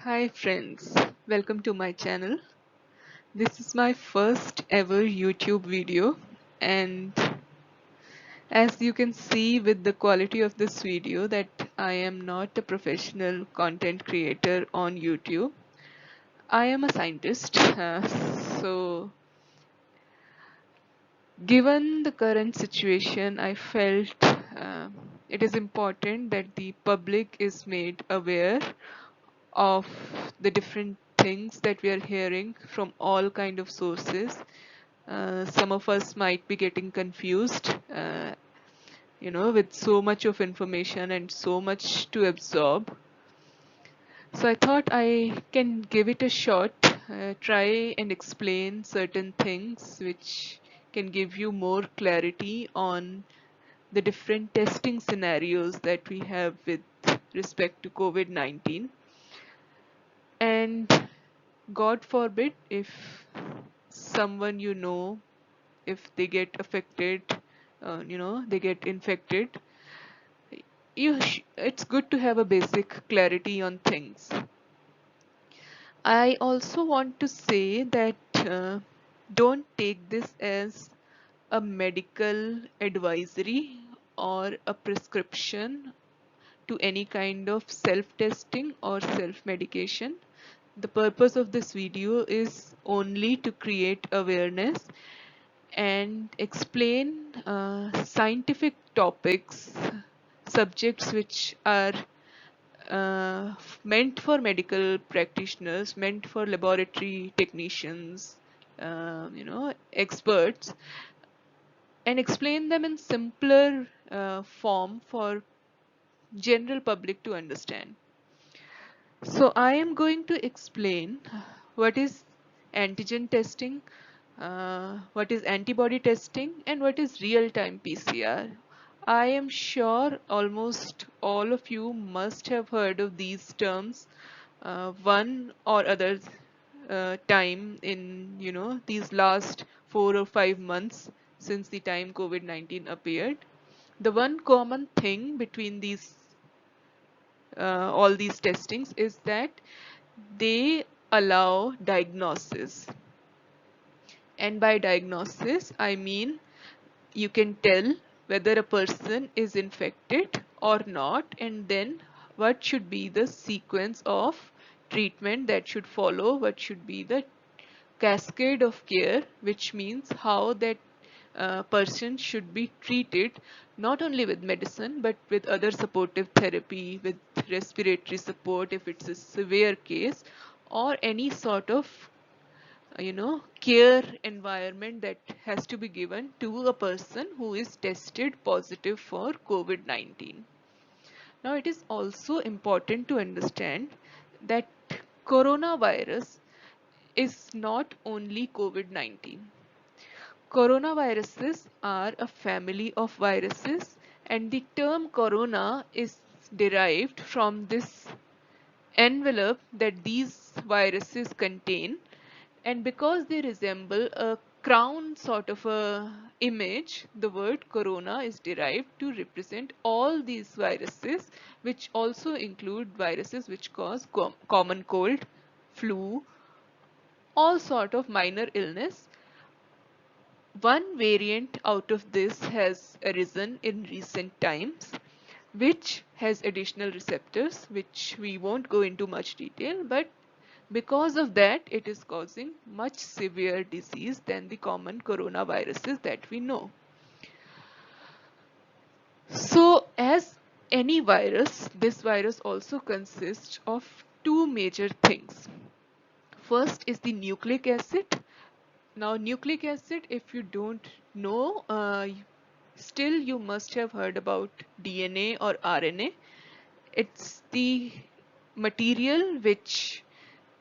Hi friends, welcome to my channel. This is my first ever YouTube video, and as you can see with the quality of this video that I am not a professional content creator on YouTube. I am a scientist. So given the current situation, I felt it is important that the public is made aware of the different things that we are hearing from all kind of sources. Some of us might be getting confused, with so much of information and so much to absorb. So I thought I can give it a shot, try and explain certain things which can give you more clarity on the different testing scenarios that we have with respect to COVID-19. And God forbid if someone if they get affected, they get infected, it's good to have a basic clarity on things. I also want to say that don't take this as a medical advisory or a prescription to any kind of self-testing or self-medication. The purpose of this video is only to create awareness and explain scientific topics, subjects which are meant for medical practitioners, meant for laboratory technicians, experts, and explain them in simpler form for general public to understand. So I am going to explain what is antigen testing, what is antibody testing, and what is real-time PCR. I am sure almost all of you must have heard of these terms one or other time in these last 4 or 5 months since the time COVID-19 appeared. The one common thing between these all these testings is that they allow diagnosis. And by diagnosis, I mean you can tell whether a person is infected or not, and then what should be the sequence of treatment that should follow, what should be the cascade of care, which means how that person should be treated not only with medicine but with other supportive therapy, with respiratory support if it's a severe case, or any sort of care environment that has to be given to a person who is tested positive for COVID-19. Now, it is also important to understand that coronavirus is not only COVID-19. Coronaviruses are a family of viruses, and the term corona is derived from this envelope that these viruses contain, and because they resemble a crown sort of a image, the word corona is derived to represent all these viruses, which also include viruses which cause common cold, flu, all sort of minor illness. One variant out of this has arisen in recent times, which has additional receptors, which we won't go into much detail, but because of that, it is causing much severe disease than the common coronaviruses that we know. So, as any virus, this virus also consists of two major things. First is the nucleic acid. Now, nucleic acid, if you don't know, still you must have heard about DNA or RNA. It's the material which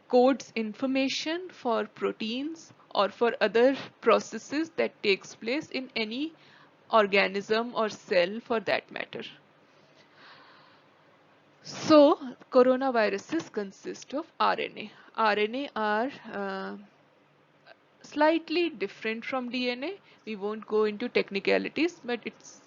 codes information for proteins or for other processes that takes place in any organism or cell for that matter. So, coronaviruses consist of RNA. RNA are slightly different from DNA. We won't go into technicalities, but it's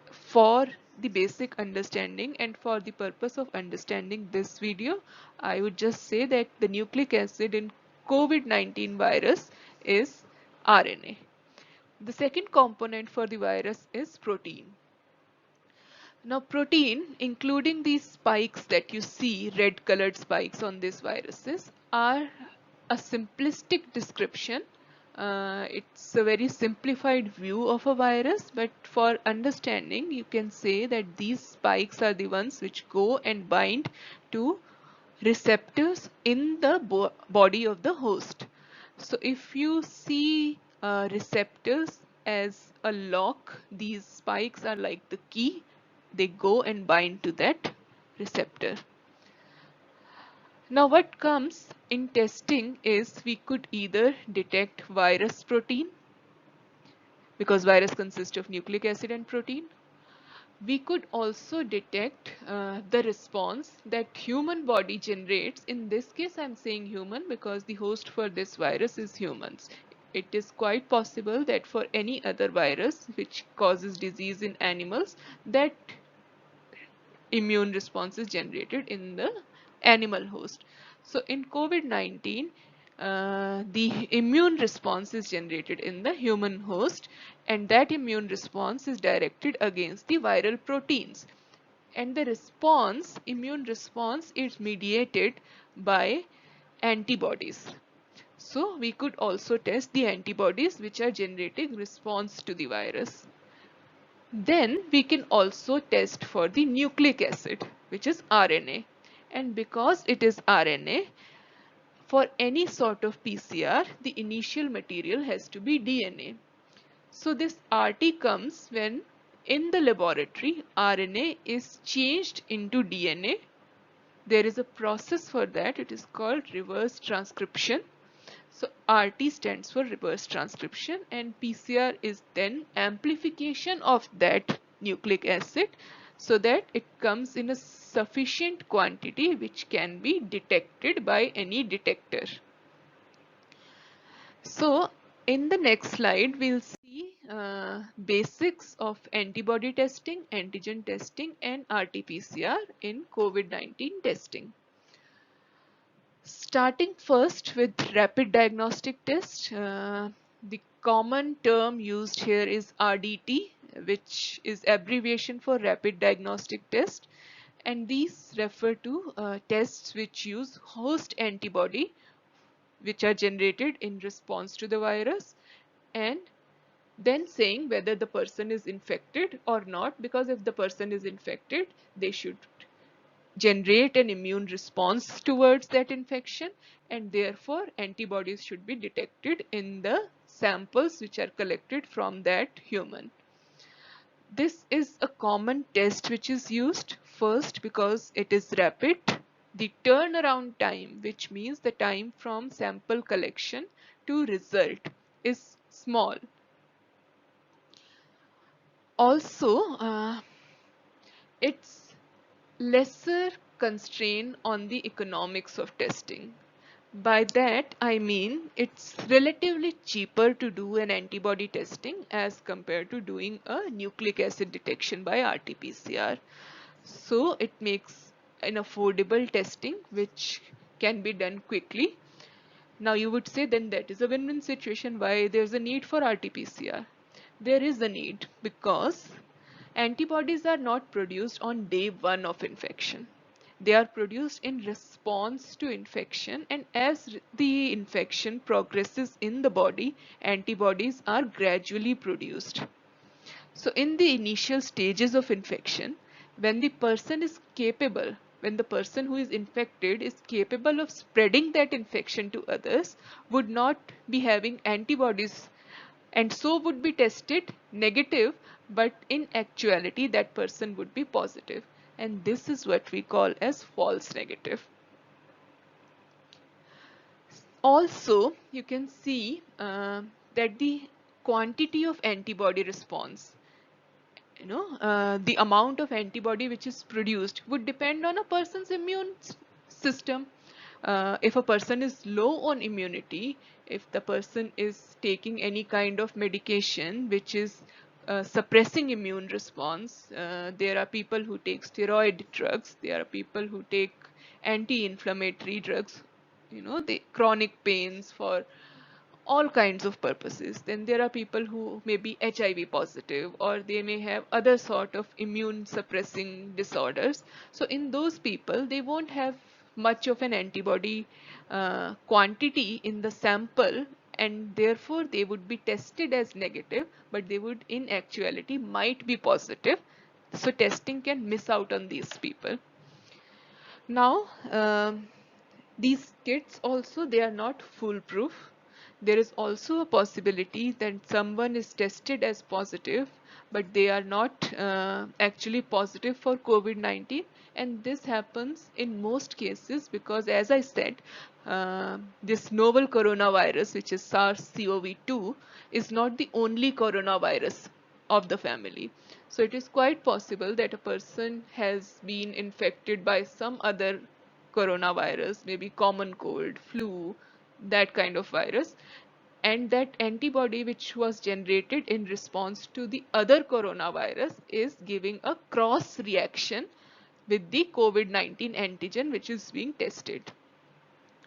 for the basic understanding, and for the purpose of understanding this video, I would just say that the nucleic acid in COVID-19 virus is RNA. The second component for the virus is protein. Now protein, including these spikes that you see, red colored spikes on these viruses, are a simplistic description. It's a very simplified view of a virus, but for understanding you can say that these spikes are the ones which go and bind to receptors in the body of the host. So if you see receptors as a lock, these spikes are like the key. They go and bind to that receptor. Now what comes in testing is we could either detect virus protein, because virus consists of nucleic acid and protein. We could also detect the response that human body generates. In this case I'm saying human because the host for this virus is humans. It is quite possible that for any other virus which causes disease in animals, that immune response is generated in the animal host. So in COVID-19, the immune response is generated in the human host, and that immune response is directed against the viral proteins. And the immune response is mediated by antibodies. So we could also test the antibodies which are generating response to the virus. Then we can also test for the nucleic acid, which is RNA. And because it is RNA, for any sort of PCR, the initial material has to be DNA. So this RT comes when in the laboratory RNA is changed into DNA. There is a process for that. It is called reverse transcription. So RT stands for reverse transcription, and PCR is then amplification of that nucleic acid so that it comes in a sufficient quantity which can be detected by any detector. So in the next slide we'll see basics of antibody testing, antigen testing and RT-PCR in COVID-19 testing. Starting first with rapid diagnostic test, the common term used here is RDT, which is abbreviation for rapid diagnostic test, and these refer to tests which use host antibody which are generated in response to the virus, and then saying whether the person is infected or not, because if the person is infected they should generate an immune response towards that infection, and therefore antibodies should be detected in the samples which are collected from that human. This is a common test which is used first because it is rapid. The turnaround time, which means the time from sample collection to result, is small. Also, it's lesser constraint on the economics of testing. By that I mean it's relatively cheaper to do an antibody testing as compared to doing a nucleic acid detection by RT-PCR. So it makes an affordable testing which can be done quickly. Now you would say then that is a win-win situation. Why there's a need for RT-PCR? There is a need because antibodies are not produced on day one of infection. They are produced in response to infection, and as the infection progresses in the body, antibodies are gradually produced. So in the initial stages of infection, when the person is capable, when the person who is infected is capable of spreading that infection to others, would not be having antibodies and so would be tested negative, but in actuality that person would be positive, and this is what we call as false negative. Also you can see that the quantity of antibody response, the amount of antibody which is produced would depend on a person's immune system. If a person is low on immunity, if the person is taking any kind of medication which is suppressing immune response. There are people who take steroid drugs. There are people who take anti-inflammatory drugs, the chronic pains for all kinds of purposes. Then there are people who may be HIV positive, or they may have other sort of immune suppressing disorders. So in those people, they won't have much of an antibody quantity in the sample, and therefore they would be tested as negative, but they would in actuality might be positive. So testing can miss out on these people. Now, these kits also, they are not foolproof. There is also a possibility that someone is tested as positive, but they are not actually positive for COVID-19. And this happens in most cases because, as I said, this novel coronavirus, which is SARS-CoV-2, is not the only coronavirus of the family. So it is quite possible that a person has been infected by some other coronavirus, maybe common cold, flu, that kind of virus, and that antibody which was generated in response to the other coronavirus is giving a cross reaction with the COVID-19 antigen which is being tested.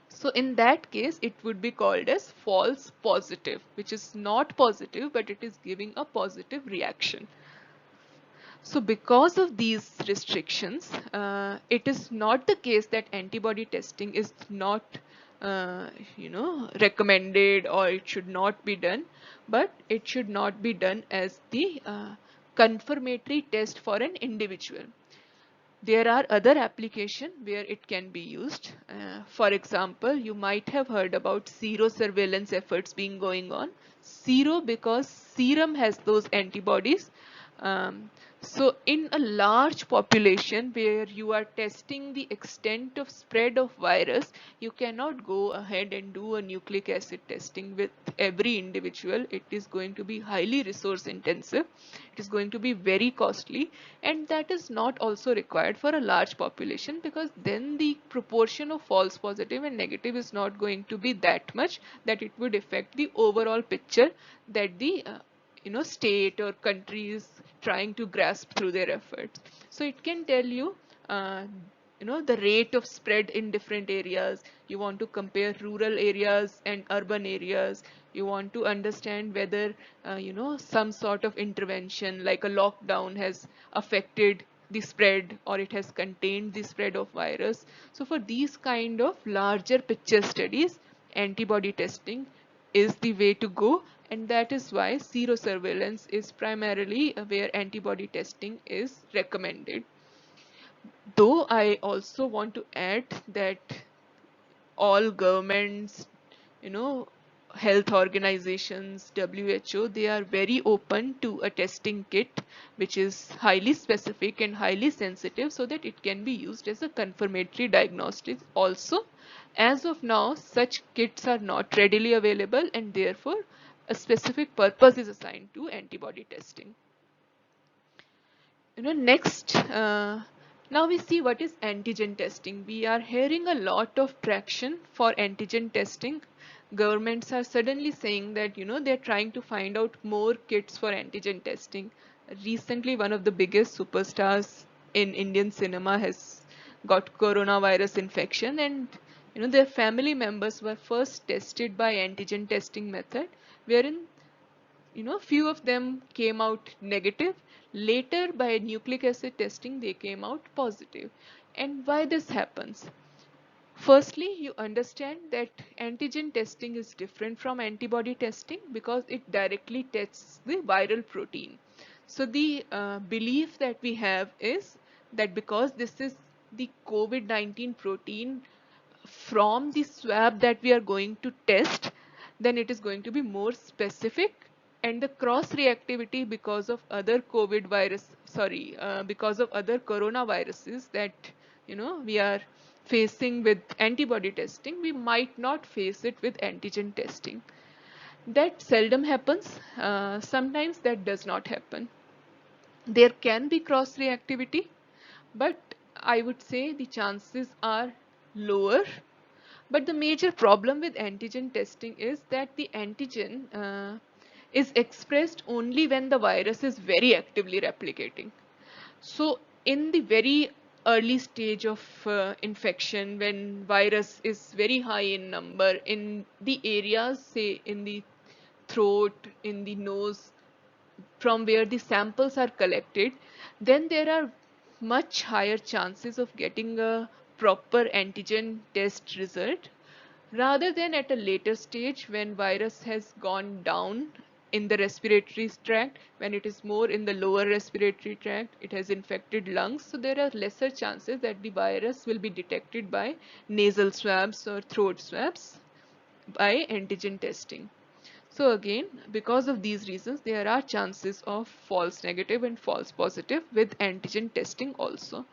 So in that case, it would be called as false positive, which is not positive, but it is giving a positive reaction. So because of these restrictions, it is not the case that antibody testing is not, recommended, or it should not be done, but it should not be done as the confirmatory test for an individual. There are other applications where it can be used. For example, you might have heard about sero surveillance efforts being going on. Sero because serum has those antibodies. Um, so in a large population where you are testing the extent of spread of virus, you cannot go ahead and do a nucleic acid testing with every individual. It is going to be highly resource intensive. It is going to be very costly, and that is not also required for a large population, because then the proportion of false positive and negative is not going to be that much that it would affect the overall picture that the state or country is trying to grasp through their efforts. So it can tell you uh, the rate of spread in different areas. You want to compare rural areas and urban areas. You want to understand whether some sort of intervention like a lockdown has affected the spread, or it has contained the spread of virus. So for these kind of larger picture studies, antibody testing is the way to go, and that is why serosurveillance is primarily where antibody testing is recommended. Though I also want to add that all governments, you know, health organizations, WHO, they are very open to a testing kit which is highly specific and highly sensitive so that it can be used as a confirmatory diagnostic. Also, as of now, such kits are not readily available, and therefore a specific purpose is assigned to antibody testing. Next, now we see what is antigen testing. We are hearing a lot of traction for antigen testing. Governments are suddenly saying that they're trying to find out more kits for antigen testing. Recently, one of the biggest superstars in Indian cinema has got coronavirus infection, and their family members were first tested by antigen testing method, wherein few of them came out negative. Later, by nucleic acid testing, they came out positive. And why this happens? Firstly, you understand that antigen testing is different from antibody testing because it directly tests the viral protein. So the belief that we have is that because this is the COVID-19 protein from the swab that we are going to test, then it is going to be more specific, and the cross reactivity because of other COVID virus, because of other coronaviruses that we are facing with antibody testing, we might not face it with antigen testing. That seldom happens. Sometimes that does not happen. There can be cross reactivity, but I would say the chances are lower. But the major problem with antigen testing is that the antigen is expressed only when the virus is very actively replicating. So in the very early stage of infection, when virus is very high in number in the areas, say in the throat, in the nose, from where the samples are collected, then there are much higher chances of getting a proper antigen test result rather than at a later stage when virus has gone down in the respiratory tract, when it is more in the lower respiratory tract, it has infected lungs. So there are lesser chances that the virus will be detected by nasal swabs or throat swabs by antigen testing. So again, because of these reasons, there are chances of false negative and false positive with antigen testing also.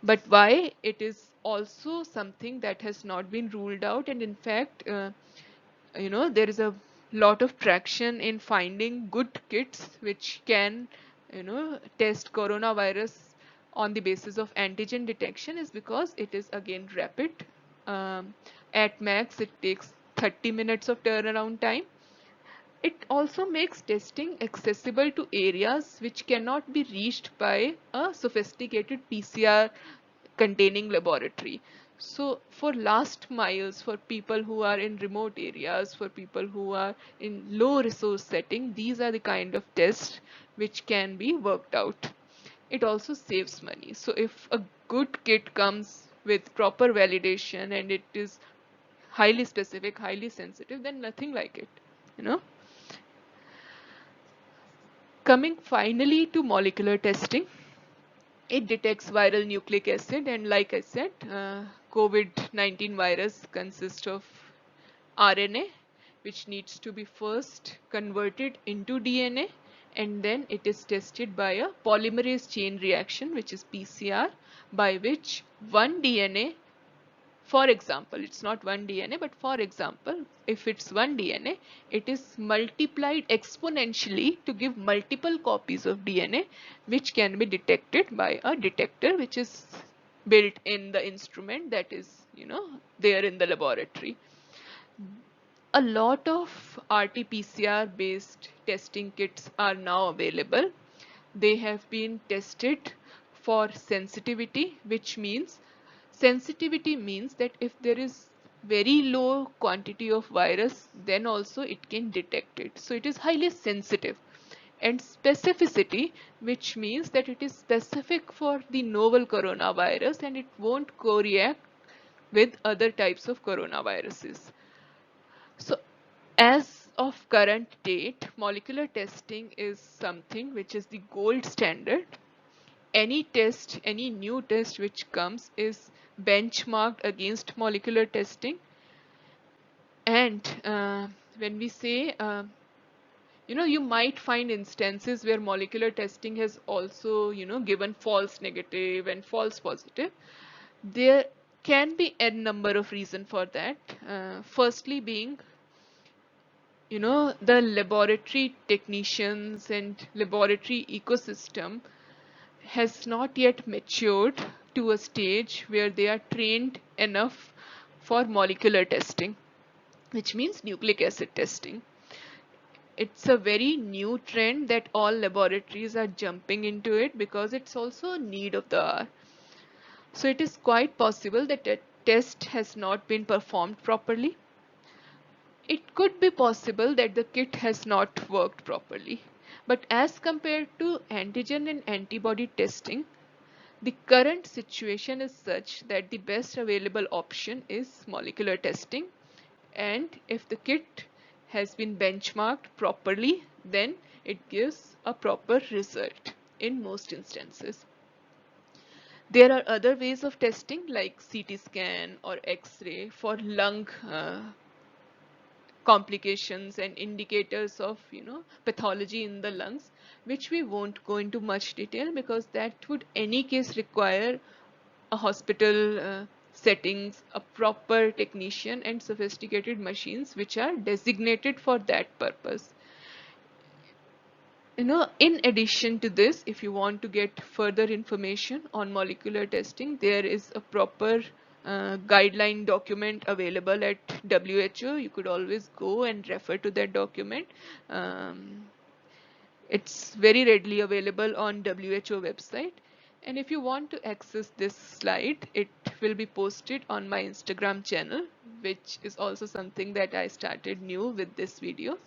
But why? It is also something that has not been ruled out, and in fact, there is a lot of traction in finding good kits which can, test coronavirus on the basis of antigen detection, is because it is again rapid. Um, at max, it takes 30 minutes of turnaround time. It also makes testing accessible to areas which cannot be reached by a sophisticated PCR containing laboratory. So for last miles, for people who are in remote areas, for people who are in low resource setting, these are the kind of tests which can be worked out. It also saves money. So if a good kit comes with proper validation and it is highly specific, highly sensitive, then nothing like it, you know. Coming finally to molecular testing, it detects viral nucleic acid, and like I said, COVID-19 virus consists of RNA, which needs to be first converted into DNA, and then it is tested by a polymerase chain reaction, which is PCR, by which one DNA, for example, it's not one DNA, but for example, if it's one DNA, it is multiplied exponentially to give multiple copies of DNA, which can be detected by a detector, which is built in the instrument that is, there in the laboratory. A lot of RT-PCR based testing kits are now available. They have been tested for sensitivity means that if there is very low quantity of virus, then also it can detect it. So it is highly sensitive. And specificity, which means that it is specific for the novel coronavirus and it won't co-react with other types of coronaviruses. So as of current date, molecular testing is something which is the gold standard. Any test, any new test which comes is benchmarked against molecular testing. And when we say, you might find instances where molecular testing has also, given false negative and false positive. There can be a number of reasons for that. Firstly being, the laboratory technicians and laboratory ecosystem has not yet matured to a stage where they are trained enough for molecular testing, which means nucleic acid testing. It's a very new trend that all laboratories are jumping into it because it's also a need of the hour. So it is quite possible that a test has not been performed properly. It could be possible that the kit has not worked properly. But as compared to antigen and antibody testing, the current situation is such that the best available option is molecular testing, and if the kit has been benchmarked properly, then it gives a proper result in most instances. There are other ways of testing like CT scan or X-ray for lung complications and indicators of pathology in the lungs, which we won't go into much detail because that would any case require a hospital settings, a proper technician and sophisticated machines which are designated for that purpose. In addition to this, if you want to get further information on molecular testing, there is a proper guideline document available at WHO. You could always go and refer to that document. It's very readily available on WHO website. And if you want to access this slide, it will be posted on my Instagram channel, which is also something that I started new with this video.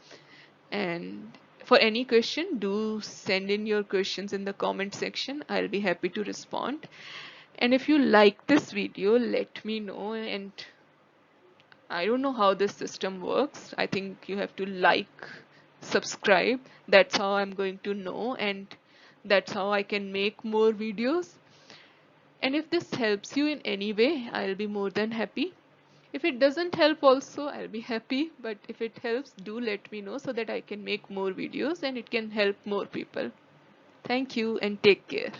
And for any question, do send in your questions in the comment section. I'll be happy to respond. And if you like this video, let me know. And I don't know how this system works. I think you have to like, subscribe. That's how I'm going to know, and that's how I can make more videos. And if this helps you in any way, I'll be more than happy. If it doesn't help also, I'll be happy. But if it helps, do let me know so that I can make more videos and it can help more people. Thank you and take care.